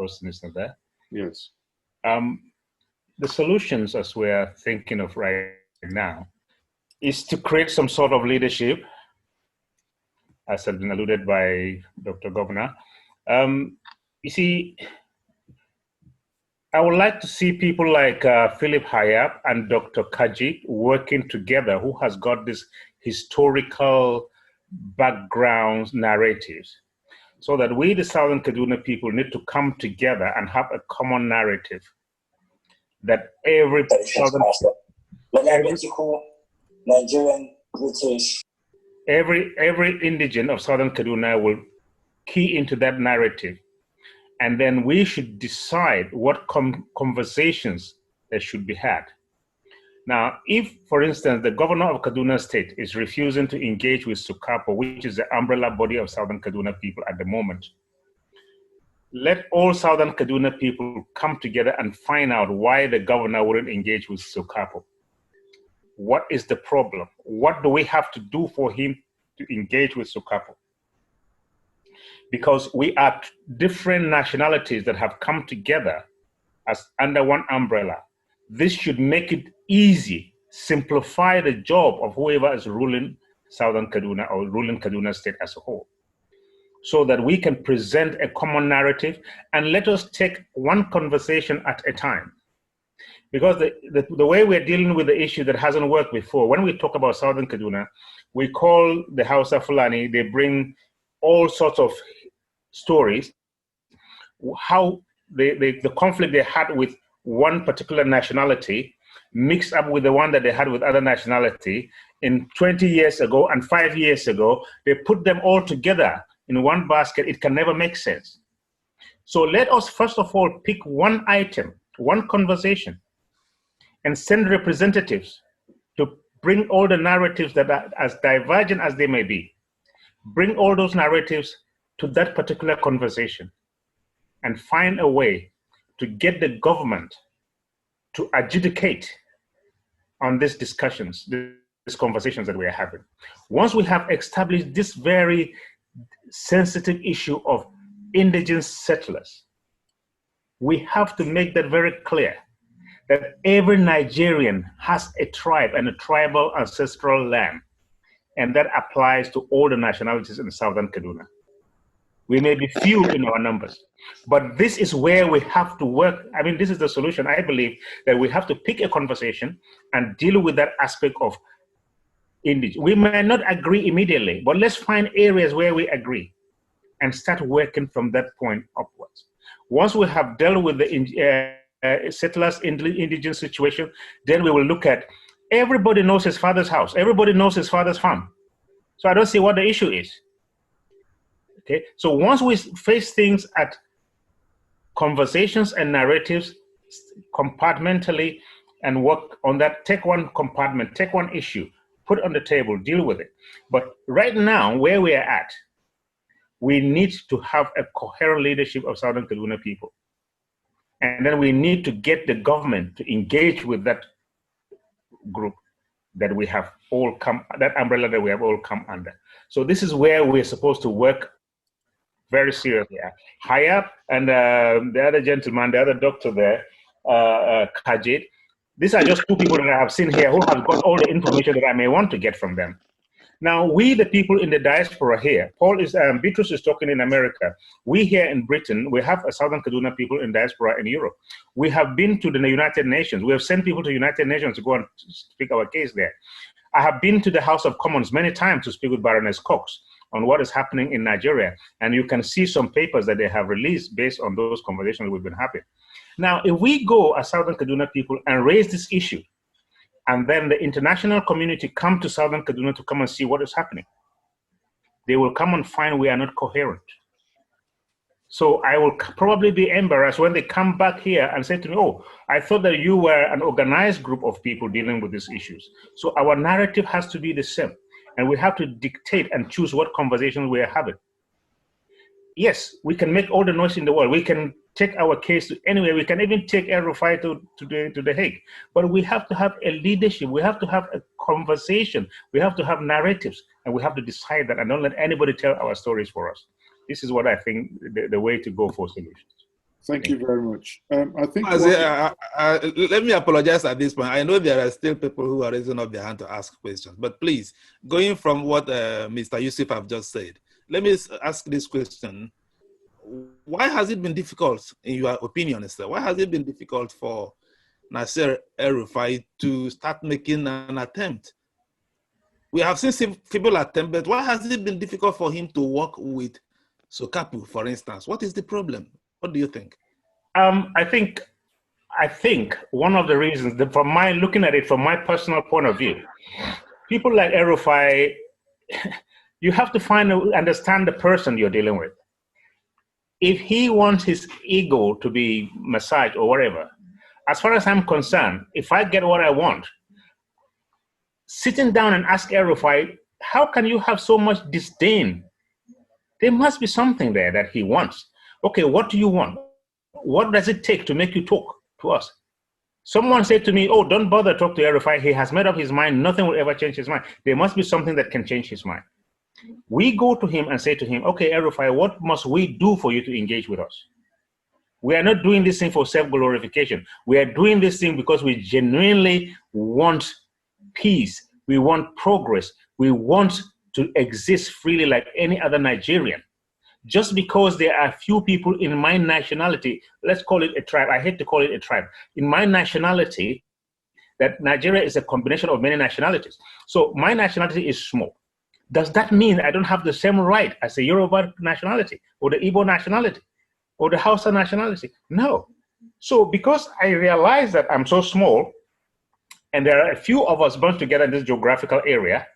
person is not there. Yes. The solutions, as we're thinking of right now, is to create some sort of leadership, as has been alluded by Dr. Governor. You see, I would like to see people like Philip Hayab and Dr. Kajit working together, who has got this historical background narratives, so that we, the Southern Kaduna people, need to come together and have a common narrative that every Southern, Nigerian, British, every indigent of Southern Kaduna will key into that narrative. And then we should decide what conversations that should be had. Now, if, for instance, the governor of Kaduna State is refusing to engage with SOKAPU, which is the umbrella body of Southern Kaduna people at the moment, let all Southern Kaduna people come together and find out why the governor wouldn't engage with SOKAPU. What is the problem? What do we have to do for him to engage with SOKAPU? Because we are different nationalities that have come together as under one umbrella. This should make it easy, simplify the job of whoever is ruling Southern Kaduna or ruling Kaduna State as a whole, so that we can present a common narrative and let us take one conversation at a time. Because the way we're dealing with the issue that hasn't worked before, when we talk about Southern Kaduna, we call the Hausa Fulani, they bring all sorts of stories, how the conflict they had with one particular nationality mixed up with the one that they had with other nationality in 20 years ago and 5 years ago. They put them all together in one basket. It can never make sense. So let us first of all pick one item, one conversation, and send representatives to bring all the narratives that are as divergent as they may be. Bring all those narratives to that particular conversation and find a way to get the government to adjudicate on these discussions, these conversations that we are having. Once we have established this very sensitive issue of indigenous settlers, we have to make that very clear, that every Nigerian has a tribe and a tribal ancestral land, and that applies to all the nationalities in Southern Kaduna. We may be few in our numbers, but this is where we have to work. I mean, this is the solution. I believe that we have to pick a conversation and deal with that aspect of indigenous. We may not agree immediately, but let's find areas where we agree and start working from that point upwards. Once we have dealt with the settlers' indigenous situation, then we will look at, everybody knows his father's house. Everybody knows his father's farm. So I don't see what the issue is. Okay, so once we face things at conversations and narratives compartmentally and work on that, take one compartment, take one issue, put it on the table, deal with it. But right now, where we are at, we need to have a coherent leadership of Southern Kaduna people. And then we need to get the government to engage with that group that we have all come, that umbrella that we have all come under. So this is where we're supposed to work very seriously. Hayab and the other gentleman, the other doctor there, Kajit, these are just two people that I have seen here who have got all the information that I may want to get from them. Now, we, the people in the diaspora here, Beatrice is talking in America. We here in Britain, we have a Southern Kaduna people in diaspora in Europe. We have been to the United Nations. We have sent people to the United Nations to go and speak our case there. I have been to the House of Commons many times to speak with Baroness Cox on what is happening in Nigeria. And you can see some papers that they have released based on those conversations we've been having. Now, if we go as Southern Kaduna people and raise this issue, and then the international community come to Southern Kaduna to come and see what is happening, they will come and find we are not coherent. So I will probably be embarrassed when they come back here and say to me, oh, I thought that you were an organized group of people dealing with these issues. So our narrative has to be the same. And we have to dictate and choose what conversations we are having. Yes, we can make all the noise in the world. We can take our case to anywhere. We can even take El-Rufai to the Hague. But we have to have a leadership. We have to have a conversation. We have to have narratives. And we have to decide that and don't let anybody tell our stories for us. This is what I think the way to go for solutions. Thank you very much. I think let me apologize at this point. I know there are still people who are raising up their hand to ask questions, but please, going from what Mr. Yusuf have just said, let me ask this question. Why has it been difficult, in your opinion, sir? Why has it been difficult for Nasser El-Rufai to start making an attempt? We have seen feeble attempt, but why has it been difficult for him to work with SOKAPU, for instance? What is the problem? What do you think? I think one of the reasons, looking at it from my personal point of view, people like El-Rufai, you have to understand the person you're dealing with. If he wants his ego to be massaged or whatever, as far as I'm concerned, if I get what I want, sitting down and ask El-Rufai, how can you have so much disdain? There must be something there that he wants. Okay, what do you want? What does it take to make you talk to us? Someone said to me, oh, don't bother talk to El-Rufai. He has made up his mind. Nothing will ever change his mind. There must be something that can change his mind. We go to him and say to him, okay, El-Rufai, what must we do for you to engage with us? We are not doing this thing for self-glorification. We are doing this thing because we genuinely want peace. We want progress. We want to exist freely like any other Nigerian. Just because there are few people in my nationality, let's call it a tribe. I hate to call it a tribe. In my nationality, that Nigeria is a combination of many nationalities. So my nationality is small. Does that mean I don't have the same right as the Yoruba nationality or the Igbo nationality or the Hausa nationality? No. So because I realize that I'm so small and there are a few of us bunched together in this geographical area,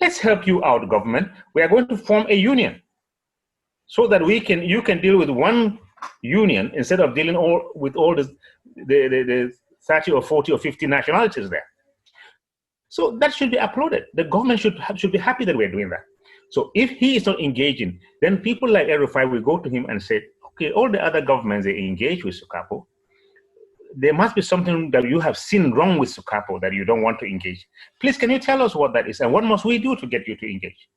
let's help you out, government. We are going to form a union so that you can deal with one union instead of dealing with all the 30 or 40 or 50 nationalities there. So that should be applauded. The government should be happy that we're doing that. So if he is not engaging, then people like El-Rufai will go to him and say, okay, all the other governments, they engage with SOKAPU. There must be something that you have seen wrong with SOKAPU that you don't want to engage. Please, can you tell us what that is? And what must we do to get you to engage?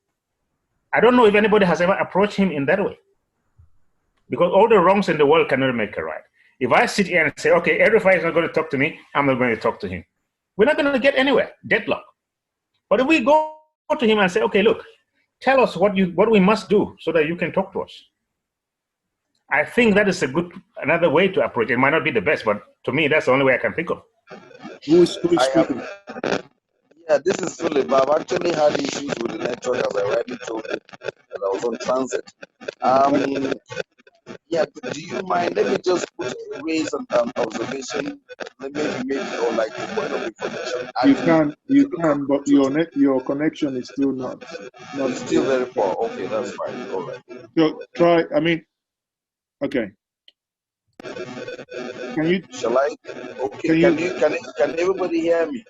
I don't know if anybody has ever approached him in that way. Because all the wrongs in the world cannot make a right. If I sit here and say, okay, El-Rufai is not going to talk to me, I'm not going to talk to him. We're not going to get anywhere, deadlock. But if we go to him and say, okay, look, tell us what we must do so that you can talk to us. I think that is another way to approach it. It might not be the best, but to me, that's the only way I can think of. Who is speaking? Yeah, this is Philip. I've actually had issues with the network, as I rightly told you, that I was on transit. Yeah, do you mind? Let me just raise an observation, maybe or like a point of information. You can, but your connection is still not. It's still very poor. Okay, that's fine. All right. So try. I mean, okay. Can you? Shall I? Okay. Can everybody hear me?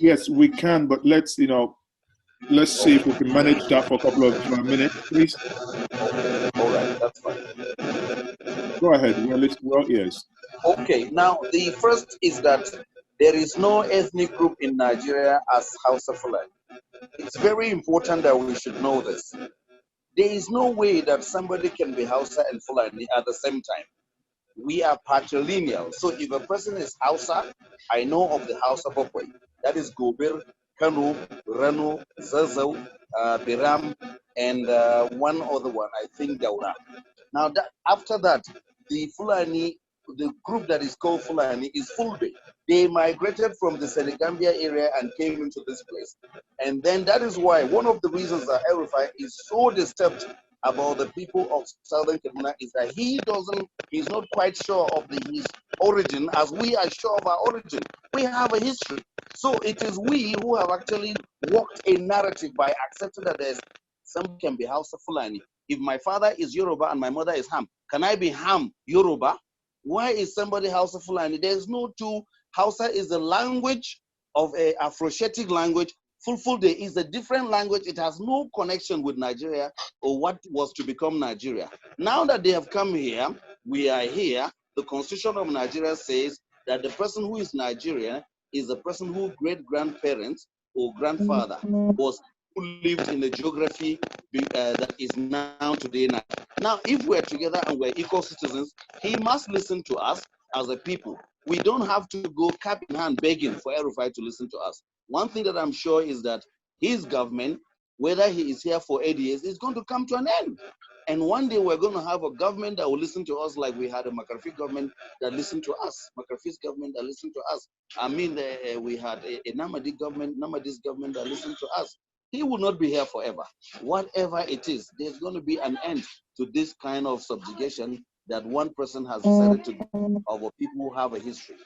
Yes, we can, but let's see if we can manage that for a couple of minutes, please. Okay. All right, that's fine. Go ahead. Well, yes. Okay. Now, the first is that there is no ethnic group in Nigeria as Hausa Fulani. It's very important that we should know this. There is no way that somebody can be Hausa and Fulani at the same time. We are patrilineal. So if a person is Hausa, I know of the Hausa Bokwe. That is Gobir, Kanu, Rano, Zazaw, Biram, and one other one, I think Daura. Now, after that, the Fulani, the group that is called Fulani is Fulbe. They migrated from the Senegambia area and came into this place. And then that is why one of the reasons that El-Rufai is so disturbed about the people of Southern Kaduna is that he's not quite sure of his origin, as we are sure of our origin. We have a history. So it is we who have actually walked a narrative by accepting that some can be Hausa Fulani. If my father is Yoruba and my mother is Ham, can I be Ham Yoruba? Why is somebody Hausa Fulani? There's no two. Hausa is the language of a Afroasiatic language. Fulfulde is a different language. It has no connection with Nigeria or what was to become Nigeria. Now that they have come here, we are here. The Constitution of Nigeria says that the person who is Nigerian is the person whose great-grandparents or grandfather was who lived in a geography that is now today. Now, if we're together and we're equal citizens, he must listen to us as a people. We don't have to go cap in hand begging for El-Rufai to listen to us. One thing that I'm sure is that his government, whether he is here for 8 years, is going to come to an end. And one day we're going to have a government that will listen to us like we had a McCarthy government that listened to us. McCarthy's government that listened to us. I mean, we had a Namadi's government that listened to us. He will not be here forever. Whatever it is, there's going to be an end to this kind of subjugation that one person has decided to do over people who have a history.